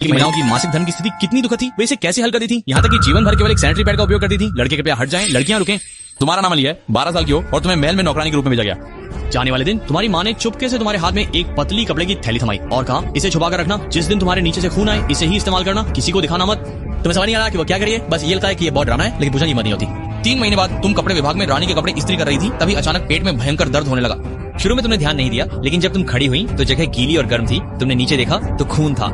महिलाओं की मासिक धर्म की स्थिति कितनी दुखद थी, वे इसे कैसे हल कर दी थी, यहाँ तक कि जीवन भर केवल एक सैनिटरी पैड का उपयोग करती थी। लड़के कृपया हट जाएं, लड़कियां रुकें। तुम्हारा नाम अली है, 12 साल की हो और तुम्हें महल में नौकरानी के रूप में भेजा गया। जाने वाले दिन तुम्हारी माँ ने चुपके से तुम्हारे हाथ में एक पतली कपड़े की थैली थमाई और कहा, इसे छुपा कर रखना, जिस दिन तुम्हारे नीचे से खून आए इसे ही इस्तेमाल करना, किसी को दिखाना मत। तुम्हें समझ नहीं आ रहा कि वो क्या करिए, बस ये लगता है कि ये बहुत ड्रामा है, लेकिन पूछा कीमत नहीं होती। 3 महीने बाद तुम कपड़े विभाग में रानी के कपड़े इस्त्री कर रही थी, तभी अचानक पेट में भयंकर दर्द होने लगा। शुरू में तुमने ध्यान नहीं दिया, लेकिन जब तुम खड़ी हुई तो जगह गीली और गर्म थी। तुमने नीचे देखा तो खून था।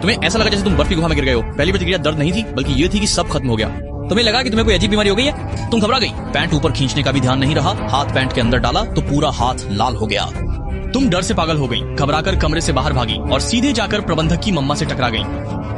तुम्हें ऐसा लगा जैसे तुम बर्फ की गुफा में गिर गए हो। पहली प्रतिक्रिया दर्द नहीं थी, बल्कि ये थी कि सब खत्म हो गया। तुम्हें लगा कि तुम्हें कोई अजीब बीमारी हो गई है। तुम घबरा गई। पैंट ऊपर खींचने का भी ध्यान नहीं रहा। हाथ पैंट के अंदर डाला तो पूरा हाथ लाल हो गया। तुम डर से पागल हो गई। घबराकर कमरे से बाहर भागी और सीधे जाकर प्रबंधक की मम्मा से टकरा गई।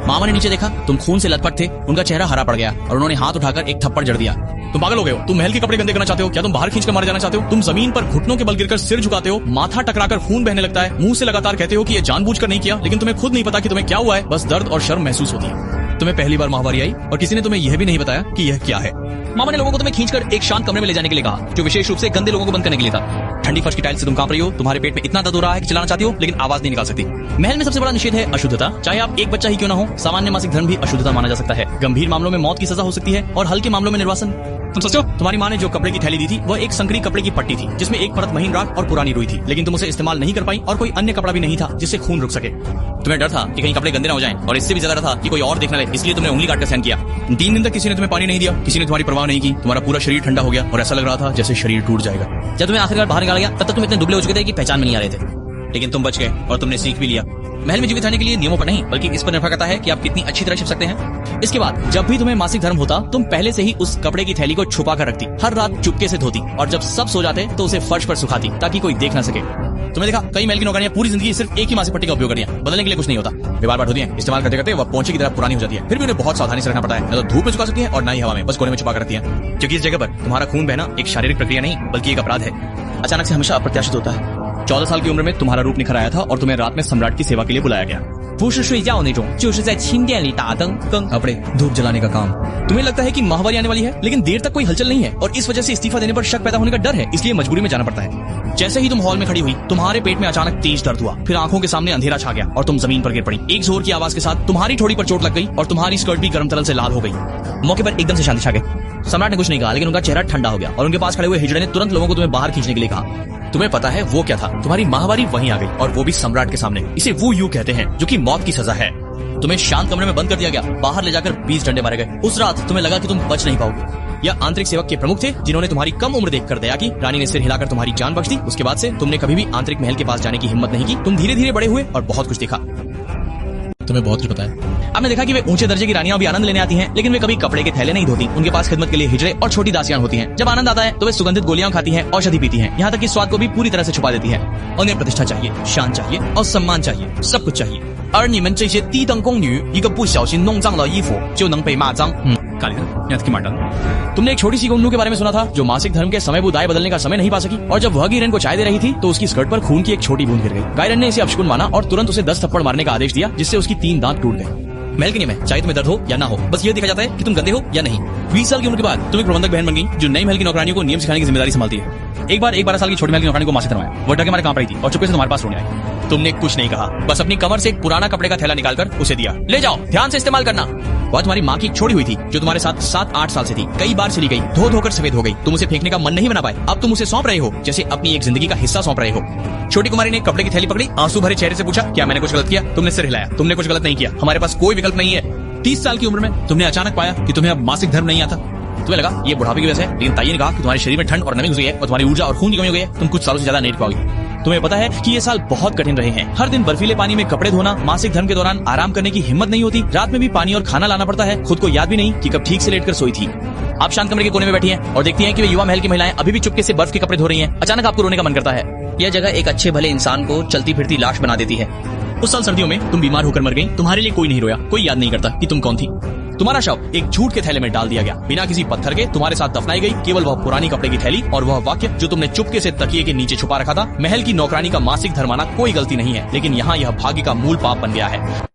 मामा ने नीचे देखा, तुम खून से लथपथ थे। उनका चेहरा हरा पड़ गया और उन्होंने हाथ उठाकर एक थप्पड़ जड़ दिया। तुम पागल हो गए हो। तुम महल के कपड़े गंदे करना चाहते हो क्या? तुम बाहर खींचकर मारे जाना चाहते हो? तुम जमीन पर घुटनों के बल गिरकर सिर झुकाते हो। माथा टकराकर खून बहने लगता है। मुंह से लगातार कहते हो कि ये जानबूझकर नहीं किया, लेकिन तुम्हें खुद नहीं पता कि तुम्हें क्या हुआ है। बस दर्द और शर्म महसूस होती है। तुम्हें पहली बार माहवारी आई और किसी ने तुम्हें यह भी नहीं बताया कि यह क्या है। मामा ने लोगों को तुम्हें खींचकर एक शांत कमरे में ले जाने के लिए कहा, जो विशेष रूप से गंदे लोगों को बंद करने के लिए था। ठंडी फर्श की टाइल से तुम कांप रही हो। तुम्हारे पेट में इतना दर्द हो रहा है कि चिल्लाना चाहती हो, लेकिन आवाज नहीं निकाल सकती। महल में सबसे बड़ा निषेध है अशुद्धता। चाहे आप एक बच्चा ही क्यों ना हो, सामान्य मासिक धर्म भी अशुद्धता माना जा सकता है। गंभीर मामलों में मौत की सजा हो सकती है और हल्के मामलों में निर्वासन। तुम सोचो, तुम्हारी माँ ने जो कपड़े की थैली दी थी वह एक संकरी कपड़े की पट्टी थी, जिसमें एक परत महीन राख और पुरानी रुई थी, लेकिन तुम उसे इस्तेमाल नहीं कर पाई और कोई अन्य कपड़ा भी नहीं था जिससे खून रुक सके। तुम्हें डर था कि कहीं कपड़े गंदे ना हो जाएं, और इससे भी ज्यादा डर था कि कोई और देख न ले, इसलिए तुमने उंगली काटकर सहन किया। 3 दिन तक किसी ने तुम्हें पानी नहीं दिया, किसी ने तुम्हारी परवाह नहीं की। तुम्हारा पूरा शरीर ठंडा हो गया और ऐसा लग रहा था जैसे शरीर टूट जाएगा। जब तुम्हें आखिरकार बाहर निकाला गया, तब तक तुम इतने दुबले हो चुके थे कि पहचान में नहीं आ रहे थे, लेकिन तुम बच गए और तुमने सीख भी लिया। महल में जीवित रहने के लिए नियमों पर नहीं, बल्कि इस पर निर्भर करता है कि आप कितनी अच्छी तरह छिप सकते हैं। इसके बाद जब भी तुम्हें मासिक धर्म होता, तुम पहले से ही उस कपड़े की थैली को छुपा कर रखती। हर रात चुपके से धोती और जब सब सो जाते तो उसे फर्श पर सुखाती, ताकि कोई देख ना सके। तुमने देखा, कई महल की नौकरानियां पूरी जिंदगी सिर्फ एक ही मासिक पट्टी का उपयोग करती हैं। बदलने के लिए कुछ नहीं होता। वे बार-बार होती हैं, इस्तेमाल करते करते वह पोंछे की तरह पुरानी हो जाती है। फिर भी उन्हें बहुत सावधानी से रखना पड़ता है। न तो धूप में सुखा सकती है और न ही हवा में, बस कोने में छुपा कर रखती है। क्योंकि इस जगह पर तुम्हारा खून बहना एक शारीरिक प्रक्रिया नहीं, बल्कि एक अपराध है। अचानक से हमेशा अप्रत्याशित होता है। 14 साल की उम्र में तुम्हारा रूप निखर आया था और तुम्हें रात में सम्राट की सेवा के लिए बुलाया गया। 不是睡觉那种，就是在清殿里打灯更。कपड़े धूप जलाने का काम। तुम्हें लगता है कि माहवारी आने वाली है, लेकिन देर तक कोई हलचल नहीं है और इस वजह से इस्तीफा देने पर शक पैदा होने का डर है, इसलिए मजबूरी में जाना पड़ता है। जैसे ही तुम हॉल में खड़ी हुई, तुम्हारे पेट में अचानक तेज दर्द हुआ, फिर आंखों के सामने अंधेरा छा गया और तुम जमीन पर गिर पड़ी। एक जोर की आवाज के साथ तुम्हारी ठोड़ी पर चोट लग गई और तुम्हारी स्कर्ट भी गर्म तरल से लाल हो गई। मौके पर एकदम से शांति छा गई। सम्राट ने कुछ नहीं कहा, लेकिन उनका चेहरा ठंडा हो गया और उनके पास खड़े हुए हिजड़े ने तुरंत लोगों को तुम्हें बाहर खींचने के लिए कहा। तुम्हें पता है वो क्या था? तुम्हारी माहवारी वहीं आ गई, और वो भी सम्राट के सामने। इसे वो युग कहते हैं जो कि मौत की सजा है। तुम्हें शांत कमरे में बंद कर दिया गया। बाहर ले जाकर 20 डंडे मारे गए। उस रात तुम्हें लगा कि तुम बच नहीं पाओगे। यह आंतरिक सेवक के प्रमुख थे, जिन्होंने तुम्हारी कम उम्र देखकर दया की। रानी ने सिर हिलाकर तुम्हारी जान बख्श दी। उसके बाद से तुमने कभी भी आंतरिक महल के पास जाने की हिम्मत नहीं की। तुम धीरे धीरे बड़े हुए और बहुत कुछ देखा। तुम्हें बहुत कुछ पता है। आपने देखा कि वे ऊंचे दर्जे की रानियां भी आनंद लेने आती हैं, लेकिन वे कभी कपड़े के थैले नहीं धोती। उनके पास खिदमत के लिए हिजड़े और छोटी दासियां होती हैं। जब आनंद आता है तो वे सुगंधित गोलियां खाती हैं, औषधि पीती हैं, यहाँ तक कि स्वाद को भी पूरी तरह से छुपा देती है। उन्हें प्रतिष्ठा चाहिए, शान चाहिए और सम्मान चाहिए, सब कुछ चाहिए। 而你们这些低等宫女，一个不小心弄脏了衣服，就能被骂脏。तुमने एक छोटी सी गुन्नू के बारे में सुना था, जो मासिक धर्म के समय बुदाई बदलने का समय नहीं पा सकी, और जब वह गिरन को चाय दे रही थी तो उसकी स्कर्ट पर खून की एक छोटी बूंद गिर गई। गायरन ने इसे अपशकुन माना और तुरंत उसे 10 थप्पड़ मारने का आदेश दिया, जिससे उसकी 3 दांत टूट गए। महल के नियम है, चाहे तुम्हें दर्द हो या ना हो, बस ये देखा जाता है कि तुम गंदे हो या नहीं। 20 साल की उम्र के बाद तुम एक प्रबंधक बहन बन गई, जो नई महल की नौकरानियों को नियम सिखाने की जिम्मेदारी संभालती है। एक बार 12 साल की छोटी महल की नौकरानी को मासिक धर्म आया। वो डर के मारे कांप रही थी और चुपके से तुम्हारे पास रोने आई। तुमने कुछ नहीं कहा, बस अपनी कमर से एक पुराना कपड़े का थैला निकालकर उसे दिया। ले जाओ, ध्यान से इस्तेमाल करना। वह तुम्हारी माँ की छोड़ी हुई थी, जो तुम्हारे साथ 7-8 साल से थी। कई बार चली गई, धो धोकर सफेद हो गई। तुम उसे फेंकने का मन नहीं बना पाए। अब तुम उसे सौंप रहे हो, जैसे अपनी एक जिंदगी का हिस्सा सौंप रहे हो। छोटी कुमारी ने कपड़े की थैली पकड़ी, आंसू भरे चेहरे से पूछा, क्या मैंने कुछ गलत किया? तुमने सिर हिलाया। तुमने कुछ गलत नहीं किया, हमारे पास कोई विकल्प नहीं है। 30 साल की उम्र में तुमने अचानक पाया कि तुम्हें अब मासिक धर्म नहीं आता। तुम्हें लगा ये बुढ़ापे की वजह से, लेकिन ताई ने कहा कि तुम्हारे शरीर में ठंड और नमी घुस गई है और तुम्हारी ऊर्जा और खून की कमी हो गई है। तुम कुछ सालों से ज्यादा नहीं पाओगे। तुम्हें पता है कि ये साल बहुत कठिन रहे हैं। हर दिन बर्फीले पानी में कपड़े धोना, मासिक धर्म के दौरान आराम करने की हिम्मत नहीं होती, रात में भी पानी और खाना लाना पड़ता है। खुद को याद भी नहीं कि कब ठीक से लेटकर सोई थी। आप शांत कमरे के कोने में बैठी हैं और देखती हैं कि वे युवा महल की महिलाएं अभी भी चुपके से बर्फ के कपड़े धो रही हैं। अचानक आपको रोने का मन करता है। यह जगह एक अच्छे भले इंसान को चलती फिरती लाश बना देती है। उस साल सर्दियों में तुम बीमार होकर मर गई। तुम्हारे लिए कोई नहीं रोया, कोई याद नहीं करता कि तुम कौन थी। तुम्हारा शव एक झूठ के थैले में डाल दिया गया, बिना किसी पत्थर के तुम्हारे साथ दफनाई गई केवल वह पुरानी कपड़े की थैली और वह वाक्य जो तुमने चुपके से तकिए के नीचे छुपा रखा था। महल की नौकरानी का मासिक धर्माना कोई गलती नहीं है, लेकिन यहाँ यह भाग्य का मूल पाप बन गया है।